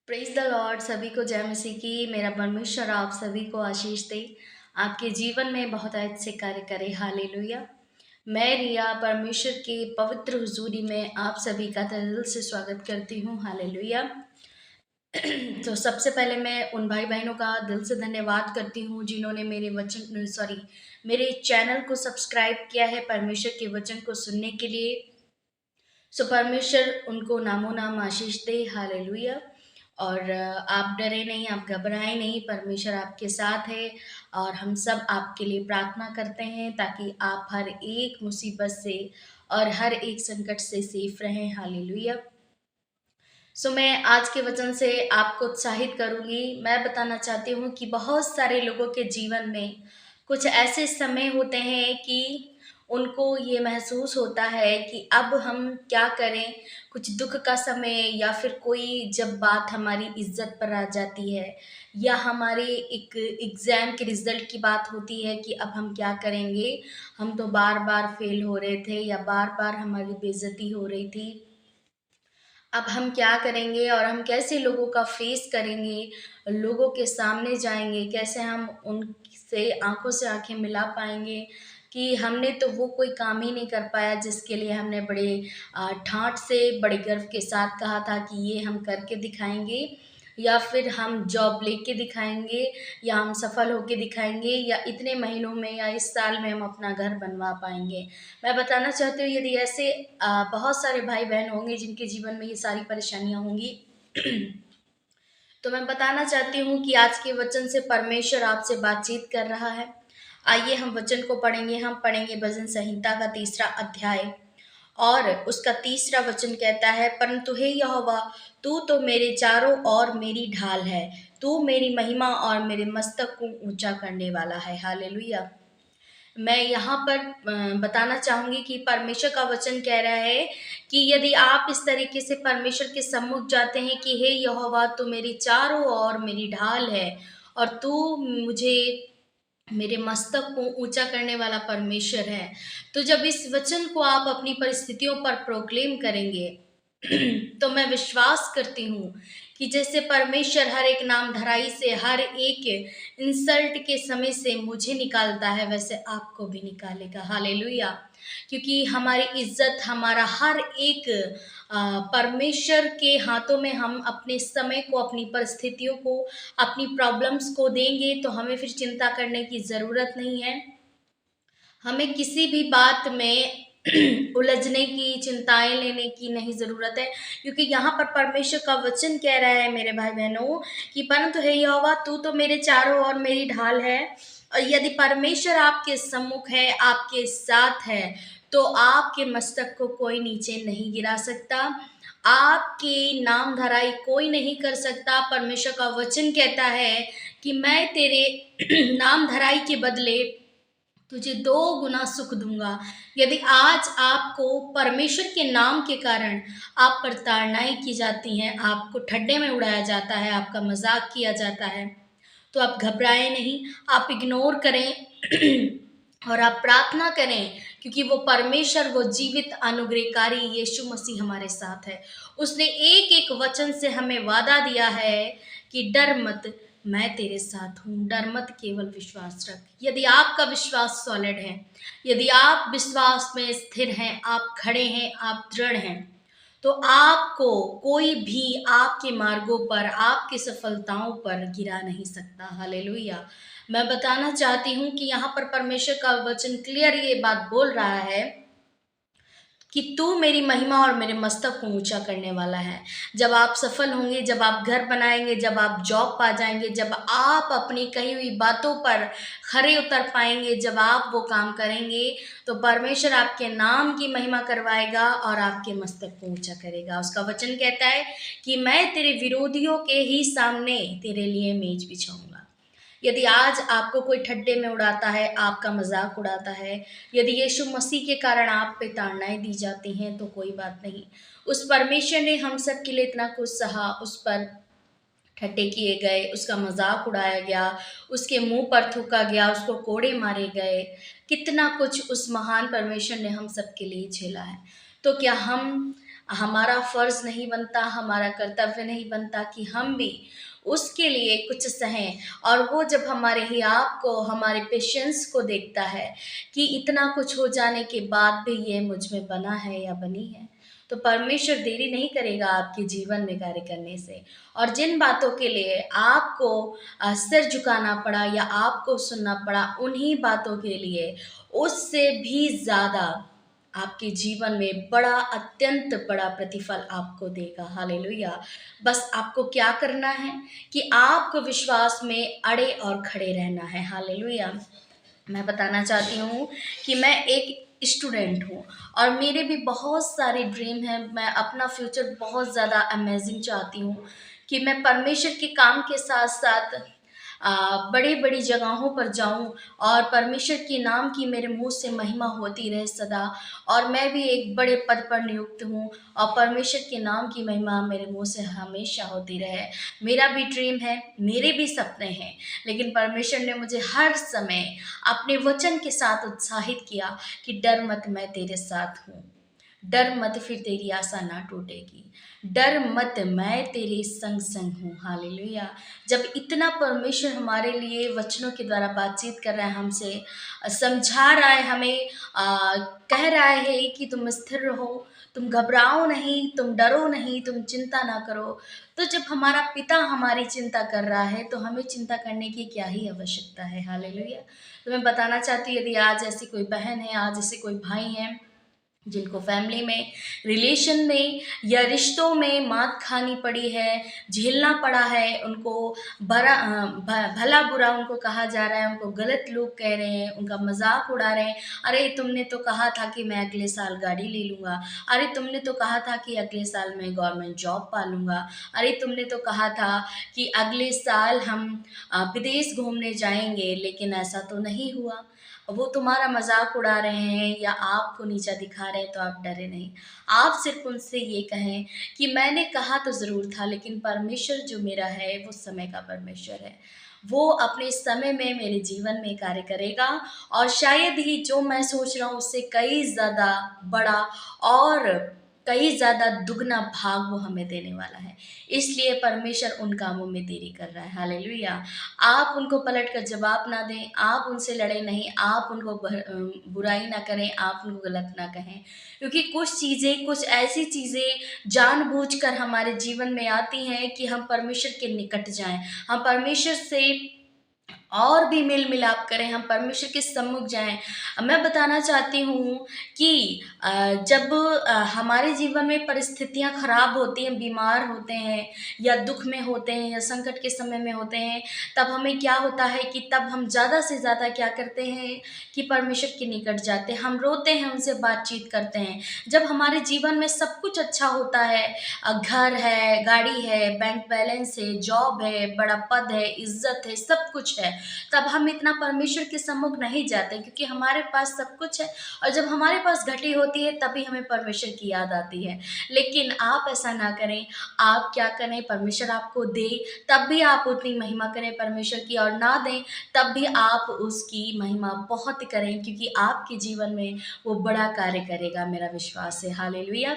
Praise the Lord. सभी को जय मसीह की। मेरा परमेश्वर आप सभी को आशीष दे, आपके जीवन में बहुत अच्छे कार्य करे। हालेलुया। मैं रिया परमेश्वर के पवित्र हुजूरी में आप सभी का तहे दिल से स्वागत करती हूँ। हालेलुया। तो सबसे पहले मैं उन भाई बहनों का दिल से धन्यवाद करती हूँ जिन्होंने मेरे चैनल को सब्सक्राइब किया है परमेश्वर के वचन को सुनने के लिए। सो परमेश्वर उनको नामो नाम आशीष दे। हालेलुया। और आप डरे नहीं, आप घबराएं नहीं, परमेश्वर आपके साथ है। और हम सब आपके लिए प्रार्थना करते हैं ताकि आप हर एक मुसीबत से और हर एक संकट से सेफ रहें। हालेलुया। सो मैं आज के वचन से आपको उत्साहित करूंगी। मैं बताना चाहती हूँ कि बहुत सारे लोगों के जीवन में कुछ ऐसे समय होते हैं कि उनको ये महसूस होता है कि अब हम क्या करें। कुछ दुख का समय या फिर कोई जब बात हमारी इज्जत पर आ जाती है या हमारे एक एग्ज़ाम के रिज़ल्ट की बात होती है कि अब हम क्या करेंगे। हम तो बार बार फेल हो रहे थे या बार बार हमारी बेइज्जती हो रही थी, अब हम क्या करेंगे और हम कैसे लोगों का फेस करेंगे, लोगों के सामने जाएँगे, कैसे हम उनसे आँखों से आँखें मिला पाएँगे कि हमने तो वो कोई काम ही नहीं कर पाया जिसके लिए हमने बड़े ठाठ से, बड़े गर्व के साथ कहा था कि ये हम करके दिखाएँगे, या फिर हम जॉब लेके दिखाएँगे, या हम सफल होके दिखाएँगे, या इतने महीनों में या इस साल में हम अपना घर बनवा पाएँगे। मैं बताना चाहती हूँ यदि ऐसे बहुत सारे भाई-बहन होंगे जिनके जीवन में ये सारी परेशानियाँ होंगी। तो मैं बताना चाहती हूँ कि आज के वचन से परमेश्वर आपसे बातचीत कर रहा है। आइए हम वचन को पढ़ेंगे। हम पढ़ेंगे भजन संहिता का 3रा अध्याय और उसका 3रा वचन कहता है, परंतु हे यहोवा, तू तो मेरे चारों ओर मेरी ढाल है, तू मेरी महिमा और मेरे मस्तक को ऊंचा करने वाला है। हालेलुया। मैं यहाँ पर बताना चाहूँगी कि परमेश्वर का वचन कह रहा है कि यदि आप इस तरीके से परमेश्वर के सम्मुख जाते हैं कि हे यहोवा, तू मेरी चारों ओर मेरी ढाल है और तू मुझे मेरे मस्तक को ऊंचा करने वाला परमेश्वर है। तो जब इस वचन को आप अपनी परिस्थितियों पर प्रोक्लेम करेंगे तो मैं विश्वास करती हूँ कि जैसे परमेश्वर हर एक नाम धराई से, हर एक इंसल्ट के समय से मुझे निकालता है, वैसे आपको भी निकालेगा। हालेलुया। क्योंकि हमारी इज्जत, हमारा हर एक परमेश्वर के हाथों में हम अपने समय को, अपनी परिस्थितियों को, अपनी प्रॉब्लम्स को देंगे तो हमें फिर चिंता करने की ज़रूरत नहीं है। हमें किसी भी बात में उलझने की, चिंताएँ लेने की नहीं ज़रूरत है, क्योंकि यहाँ पर परमेश्वर का वचन कह रहा है मेरे भाई-बहनों कि परंतु हे यहोवा, तू तो मेरे चारों ओर मेरी ढाल है। और यदि परमेश्वर आपके सम्मुख है, आपके साथ है, तो आपके मस्तक को कोई नीचे नहीं गिरा सकता। आपकी नाम धराई कोई नहीं कर सकता। परमेश्वर का वचन कहता है कि मैं तेरे नाम धराई के बदले तुझे 2 गुना सुख दूँगा। यदि आज आपको परमेश्वर के नाम के कारण आप पर ताड़नाएँ की जाती हैं, आपको ठड्डे में उड़ाया जाता है, आपका मज़ाक किया जाता है, तो आप घबराएँ नहीं, आप इग्नोर करें और आप प्रार्थना करें, क्योंकि वो परमेश्वर, वो जीवित अनुग्रहकारी यीशु मसीह हमारे साथ है। उसने एक-एक वचन से हमें वादा दिया है कि डर मत, मैं तेरे साथ हूँ, डर मत, केवल विश्वास रख। यदि आपका विश्वास सॉलिड है, यदि आप विश्वास में स्थिर हैं, आप खड़े हैं, आप दृढ़ हैं, तो आपको कोई भी आपके मार्गों पर, आपकी सफलताओं पर गिरा नहीं सकता। हालेलुया। मैं बताना चाहती हूँ कि यहाँ पर परमेश्वर का वचन क्लियर ये बात बोल रहा है कि तू मेरी महिमा और मेरे मस्तक को ऊंचा करने वाला है। जब आप सफल होंगे, जब आप घर बनाएंगे, जब आप जॉब पा जाएंगे, जब आप अपनी कही हुई बातों पर खरे उतर पाएंगे, जब आप वो काम करेंगे, तो परमेश्वर आपके नाम की महिमा करवाएगा और आपके मस्तक को ऊंचा करेगा। उसका वचन कहता है कि मैं तेरे विरोधियों के ही सामने तेरे लिए मेज बिछाऊंगा। यदि आज आपको कोई ठड्डे में उड़ाता है, आपका मजाक उड़ाता है, यदि यीशु मसीह के कारण आप पे ताड़नाएँ दी जाती हैं, तो कोई बात नहीं। उस परमेश्वर ने हम सब के लिए इतना कुछ सहा, उस पर ठट्ठे किए गए, उसका मजाक उड़ाया गया, उसके मुंह पर थूका गया, उसको कोड़े मारे गए, कितना कुछ उस महान परमेश्वर ने हम सब के लिए झेला है। तो क्या हम हमारा फ़र्ज़ नहीं बनता, हमारा कर्तव्य नहीं बनता कि हम भी उसके लिए कुछ सहें। और वो जब हमारे हियाव को, हमारे पेशेंस को देखता है कि इतना कुछ हो जाने के बाद भी ये मुझ में बना है या बनी है, तो परमेश्वर देरी नहीं करेगा आपके जीवन में कार्य करने से। और जिन बातों के लिए आपको सिर झुकाना पड़ा या आपको सुनना पड़ा, उन्हीं बातों के लिए उससे भी ज़्यादा आपके जीवन में बड़ा, अत्यंत बड़ा प्रतिफल आपको देगा। हालेलुया! बस आपको क्या करना है कि आपको विश्वास में अड़े और खड़े रहना है। हालेलुया! मैं बताना चाहती हूँ कि मैं एक स्टूडेंट हूँ और मेरे भी बहुत सारे ड्रीम हैं। मैं अपना फ्यूचर बहुत ज़्यादा अमेजिंग चाहती हूँ कि मैं परमेश्वर के काम के साथ-साथ बड़ी-बड़ी जगहों पर जाऊँ और परमेश्वर के नाम की मेरे मुँह से महिमा होती रहे सदा। और मैं भी एक बड़े पद पर नियुक्त हूँ और परमेश्वर के नाम की महिमा मेरे मुँह से हमेशा होती रहे। मेरा भी ड्रीम है, मेरे भी सपने हैं, लेकिन परमेश्वर ने मुझे हर समय अपने वचन के साथ उत्साहित किया कि डर मत, मैं तेरे साथ हूँ। डर मत, फिर तेरी आशा ना टूटेगी। डर मत, मैं तेरे संग-संग हूँ। हालेलुया! जब इतना परमेश्वर हमारे लिए वचनों के द्वारा बातचीत कर रहा है हमसे, समझा रहा है हमें, कह रहा है कि तुम स्थिर रहो, तुम घबराओ नहीं, तुम डरो नहीं, तुम चिंता ना करो। तो जब हमारा पिता हमारी चिंता कर रहा है, तो हमें चिंता करने की क्या ही आवश्यकता है। हालेलुया! तो मैं बताना चाहती हूँ, यदि आज ऐसी कोई बहन है, आज ऐसे कोई भाई हैं जिनको फैमिली में, रिलेशन में या रिश्तों में मात खानी पड़ी है, झेलना पड़ा है, उनको भला-बुरा उनको कहा जा रहा है, उनको गलत लोग कह रहे हैं, उनका मज़ाक उड़ा रहे हैं। अरे तुमने तो कहा था कि मैं अगले साल गाड़ी ले लूँगा, अरे तुमने तो कहा था कि अगले साल मैं गवर्नमेंट जॉब पा लूँगा, अरे तुमने तो कहा था कि अगले साल हम विदेश घूमने जाएँगे, लेकिन ऐसा तो नहीं हुआ। वो तुम्हारा मज़ाक उड़ा रहे हैं या आपको नीचा दिखा रहे हैं, तो आप डरे नहीं। आप सिर्फ़ उनसे ये कहें कि मैंने कहा तो ज़रूर था, लेकिन परमेश्वर जो मेरा है वो समय का परमेश्वर है। वो अपने समय में मेरे जीवन में कार्य करेगा और शायद ही जो मैं सोच रहा हूँ उससे कई ज़्यादा बड़ा और कई ज़्यादा दुगना भाग वो हमें देने वाला है। इसलिए परमेश्वर उन कामों में देरी कर रहा है। हालेलुया! आप उनको पलट कर जवाब ना दें, आप उनसे लड़ें नहीं, आप उनको बुराई ना करें, आप उनको गलत ना कहें। क्योंकि कुछ चीज़ें, कुछ ऐसी चीज़ें जानबूझकर हमारे जीवन में आती हैं कि हम परमेश्वर के निकट जाएँ। हम परमेश्वर से और भी मेल-मिलाप करें, हम परमेश्वर के सम्मुख जाएँ। मैं बताना चाहती हूँ कि जब हमारे जीवन में परिस्थितियाँ खराब होती हैं, बीमार होते हैं या दुःख में होते हैं या संकट के समय में होते हैं, तब हमें क्या होता है कि तब हम ज़्यादा से ज़्यादा क्या करते हैं कि परमेश्वर के निकट जाते हैं, हम रोते हैं, उनसे बातचीत करते हैं। जब हमारे जीवन में सब कुछ अच्छा होता है, घर है, गाड़ी है, बैंक बैलेंस है, जॉब है, बड़ा पद है, इज़्ज़त है, सब कुछ है, तब हम इतना परमेश्वर के सम्मुख नहीं जाते, क्योंकि हमारे पास सब कुछ है। और जब हमारे पास घटी होती है तभी हमें परमेश्वर की याद आती है। लेकिन आप ऐसा ना करें, आप क्या करें, परमेश्वर आपको दे तब भी आप उतनी महिमा करें परमेश्वर की, और ना दें तब भी आप उसकी महिमा बहुत करें, क्योंकि आपके जीवन में वो बड़ा कार्य करेगा, मेरा विश्वास है। हालेलुया!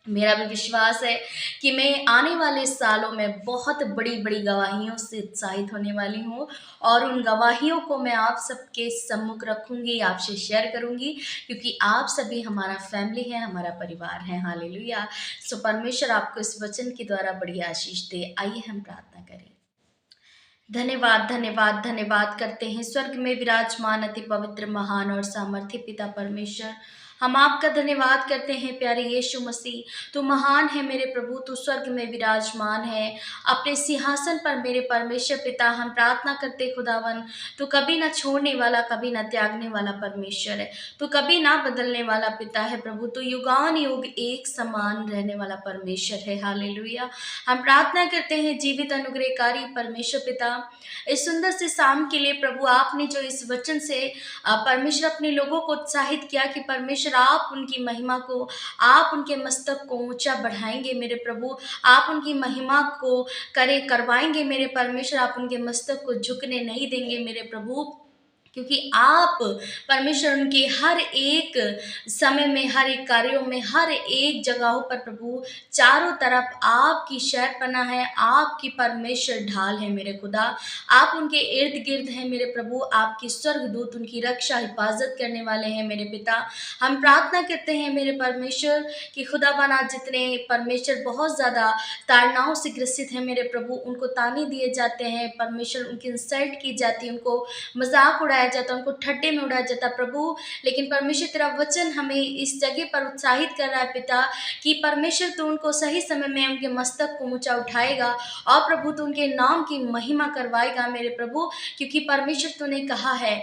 मेरा भी विश्वास है कि मैं आने वाले सालों में बहुत बड़ी-बड़ी गवाहियों से उत्साहित होने वाली हूँ और उन गवाहियों को मैं आप सबके सम्मुख रखूँगी, आपसे शेयर करूँगी, क्योंकि आप सभी हमारा फैमिली है, हमारा परिवार है। हालेलुया! सो परमेश्वर आपको इस वचन के द्वारा बड़ी आशीष दे। आइए हम प्रार्थना करें। धन्यवाद, धन्यवाद, धन्यवाद करते हैं स्वर्ग में विराजमान अति पवित्र, महान और सामर्थ्य पिता परमेश्वर। हम आपका धन्यवाद करते हैं प्यारे यीशु मसीह। तू महान है मेरे प्रभु, तू स्वर्ग में विराजमान है अपने सिंहासन पर मेरे परमेश्वर पिता। हम प्रार्थना करते खुदावन, तू कभी ना छोड़ने वाला, कभी ना त्यागने वाला परमेश्वर है। तू कभी ना बदलने वाला पिता है प्रभु। तू युगान युग एक समान रहने वाला परमेश्वर है। हालेलुया! हम प्रार्थना करते हैं जीवित अनुग्रहकारी परमेश्वर पिता, इस सुंदर से शाम के लिए प्रभु आपने जो इस वचन से परमेश्वर अपने लोगों को उत्साहित किया कि परमेश्वर आप उनकी महिमा को, आप उनके मस्तक को ऊंचा बढ़ाएंगे मेरे प्रभु, आप उनकी महिमा को करवाएंगे मेरे परमेश्वर, आप उनके मस्तक को झुकने नहीं देंगे मेरे प्रभु। क्योंकि आप परमेश्वर उनके हर एक समय में, हर एक कार्यों में, हर एक जगहों पर प्रभु चारों तरफ आपकी शहरपनाह है, आपकी परमेश्वर ढाल है मेरे खुदा। आप उनके इर्द-गिर्द हैं मेरे प्रभु, आपके स्वर्गदूत उनकी रक्षा हिफाज़त करने वाले हैं मेरे पिता। हम प्रार्थना करते हैं मेरे परमेश्वर कि खुदावन आज जितने परमेश्वर बहुत ज़्यादा ताड़नाओं से ग्रसित हैं मेरे प्रभु, उनको ताने दिए जाते हैं, परमेश्वर उनकी इंसल्ट की जाती है, उनको मज़ाक उड़ाया जाता है, उनको ठट्ठे में उड़ाया जाता है प्रभु। लेकिन परमेश्वर तेरा वचन हमें इस जगह पर उत्साहित कर रहा है पिता कि परमेश्वर तू उनको सही समय में उनके मस्तक को ऊँचा उठाएगा और प्रभु तू उनके नाम की महिमा करवाएगा मेरे प्रभु, क्योंकि परमेश्वर तूने कहा है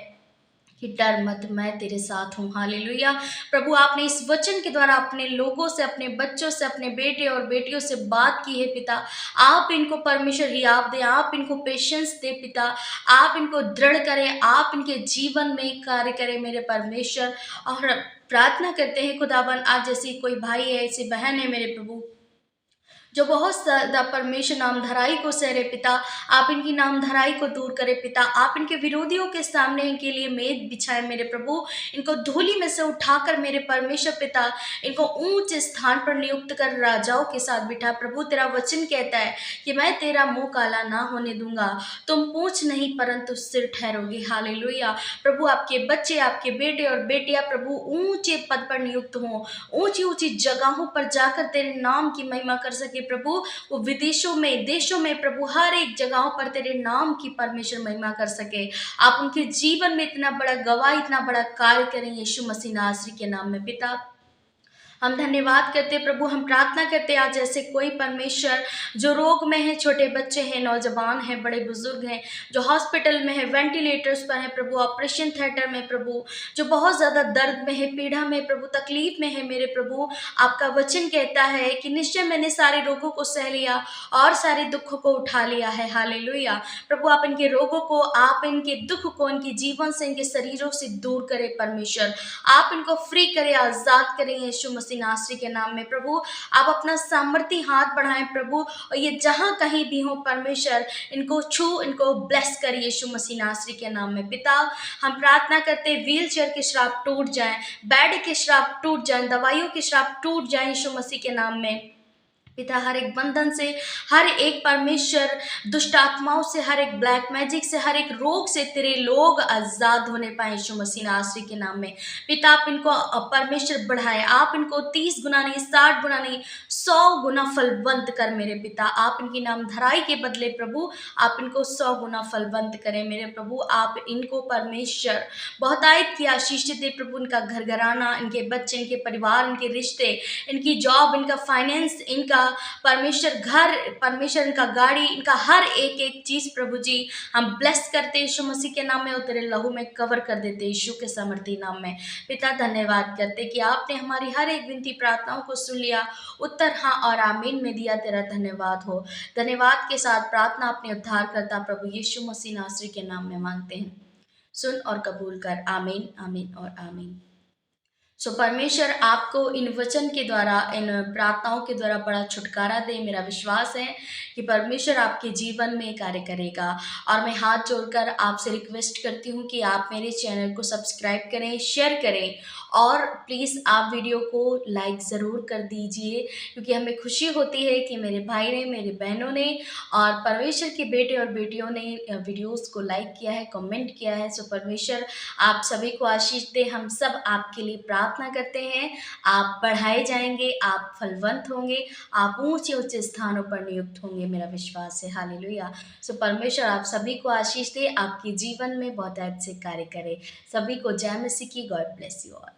कि डर मत, मैं तेरे साथ हूँ। हालेलुया। प्रभु आपने इस वचन के द्वारा अपने लोगों से, अपने बच्चों से, अपने बेटे और बेटियों से बात की है पिता। आप इनको परमेश्वर हियाव दें, आप इनको पेशेंस दें पिता, आप इनको दृढ़ करें, आप इनके जीवन में कार्य करें मेरे परमेश्वर। और प्रार्थना करते हैं खुदावन आज जैसे कोई भाई है, ऐसी बहन है मेरे प्रभु जो बहुत ज़्यादा परमेश्वर नामधराई को सह रहे पिता, आप इनकी नामधराई को दूर करें पिता, आप इनके विरोधियों के सामने इनके लिए मेज बिछाए मेरे प्रभु, इनको धूलि में से उठाकर मेरे परमेश्वर पिता, इनको ऊंचे स्थान पर नियुक्त कर राजाओं के साथ बिठा। प्रभु तेरा वचन कहता है कि मैं तेरा मुंह काला ना होने दूंगा, तुम पूंछ नहीं परंतु सिर ठहरोगे। हालेलुया। प्रभु आपके बच्चे, आपके बेटे और बेटियां प्रभु ऊंचे पद पर नियुक्त हों, ऊंची ऊंची जगहों पर जाकर तेरे नाम की महिमा कर सके प्रभु। वो विदेशों में, देशों में प्रभु हर एक जगहों पर तेरे नाम की परमेश्वर महिमा कर सके। आप उनके जीवन में इतना बड़ा गवाह, इतना बड़ा कार्य करें यीशु मसीह नासरी के नाम में पिता। हम धन्यवाद करते हैं प्रभु, हम प्रार्थना करते हैं आज ऐसे कोई परमेश्वर जो रोग में है, छोटे बच्चे हैं, नौजवान हैं, बड़े बुजुर्ग हैं, जो हॉस्पिटल में है, वेंटिलेटर्स पर है प्रभु, ऑपरेशन थिएटर में प्रभु, जो बहुत ज़्यादा दर्द में है, पीड़ा में प्रभु, तकलीफ में है मेरे प्रभु। आपका वचन कहता है कि निश्चय मैंने सारे रोगों को सह लिया और सारे दुखों को उठा लिया है। हालेलुया। प्रभु आप इनके रोगों को, आप इनके दुख को इनके जीवन से, इनके शरीरों से दूर करें परमेश्वर। आप इनको फ्री करें, आज़ाद करें यीशु मसीह नासरी के नाम में प्रभु। आप अपना सामर्थी हाथ बढ़ाएं प्रभु, और ये जहां कहीं भी हो परमेश्वर इनको छू, इनको ब्लेस करिए यीशु मसीह नासरी के नाम में पिता। हम प्रार्थना करते हैं व्हील चेयर के श्राप टूट जाएं, बेड के श्राप टूट जाएं, दवाइयों के श्राप टूट जाएं यीशु मसीह के नाम में पिता। हर एक बंधन से, हर एक परमेश्वर दुष्ट आत्माओं से, हर एक ब्लैक मैजिक से, हर एक रोग से तेरे लोग आजाद होने पाए यीशु मसीह नासरी के नाम में पिता। आप इनको परमेश्वर बढ़ाए, आप इनको 30 गुना नहीं, 60 गुना नहीं, 100 गुना फलवंत कर मेरे पिता। आप इनकी नाम धराई के बदले प्रभु आप इनको 100 गुना फलवंत करें मेरे प्रभु। आप इनको परमेश्वर बहुतायत की आशीष दे प्रभु, इनका घर घराना, इनके बच्चे, इनके परिवार, इनके रिश्ते, इनकी जॉब, इनका फाइनेंस, इनका परमेश्वर घर, परमेश्वर इनका गाड़ी, इनका हर एक एक चीज प्रभु जी हम ब्लेस करते यीशु मसीह के नाम में और तेरे लहू में कवर कर देते यीशु के सामर्थी नाम में पिता। धन्यवाद करते कि आपने हमारी हर एक विनती प्रार्थनाओं को सुन लिया, उत्तर हाँ और आमीन में दिया। तेरा धन्यवाद हो। धन्यवाद के साथ प्रार्थना अपने उद्धार करता प्रभु यीशु मसीह नासरी के नाम में मांगते हैं, सुन और कबूल कर। आमीन, आमीन और आमीन। परमेश्वर आपको इन वचन के द्वारा, इन प्रार्थनाओं के द्वारा बड़ा छुटकारा दे। मेरा विश्वास है कि परमेश्वर आपके जीवन में कार्य करेगा। और मैं हाथ जोड़कर आपसे रिक्वेस्ट करती हूँ कि आप मेरे चैनल को सब्सक्राइब करें, शेयर करें और प्लीज़ आप वीडियो को लाइक ज़रूर कर दीजिए, क्योंकि हमें खुशी होती है कि मेरे भाई ने, मेरे बहनों ने और परमेश्वर के बेटे और बेटियों ने वीडियोस को लाइक किया है, कमेंट किया है। परमेश्वर आप सभी को आशीष दे। हम सब आपके लिए प्रार्थना करते हैं। आप बढ़ाए जाएंगे, आप फलवंत होंगे, आप ऊंचे ऊंचे स्थानों पर नियुक्त होंगे, मेरा विश्वास है। हालेलुया। परमेश्वर आप सभी को आशीष दे, आपके जीवन में बहुत अच्छे कार्य करे। सभी को जय मसीह की। God bless you all.